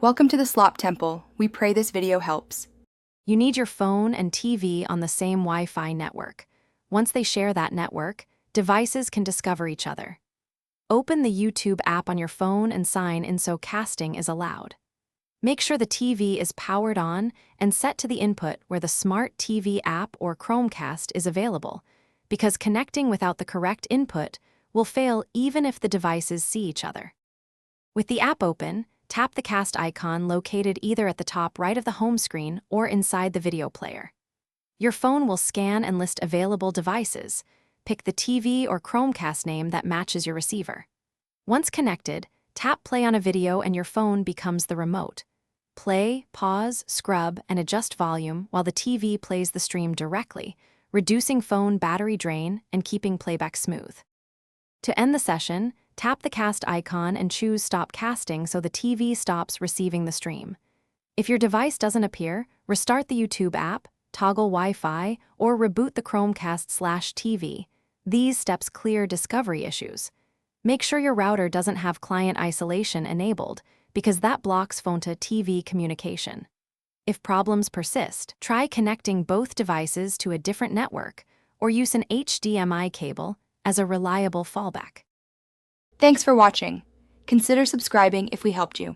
Welcome to the Slop Temple. We pray this video helps. You need your phone and TV on the same Wi-Fi network. Once they share that network, devices can discover each other. Open the YouTube app on your phone and sign in so casting is allowed. Make sure the TV is powered on and set to the input where the Smart TV app or Chromecast is available, because connecting without the correct input will fail even if the devices see each other. With the app open, tap the cast icon located either at the top right of the home screen or inside the video player. Your phone will scan and list available devices. Pick the TV or Chromecast name that matches your receiver. Once connected, tap play on a video and your phone becomes the remote. Play, pause, scrub, and adjust volume while the TV plays the stream directly, reducing phone battery drain and keeping playback smooth. To end the session, tap the cast icon and choose Stop Casting so the TV stops receiving the stream. If your device doesn't appear, restart the YouTube app, toggle Wi-Fi, or reboot the Chromecast/TV. These steps clear discovery issues. Make sure your router doesn't have client isolation enabled, because that blocks phone-to-TV communication. If problems persist, try connecting both devices to a different network or use an HDMI cable as a reliable fallback. Thanks for watching. Consider subscribing if we helped you.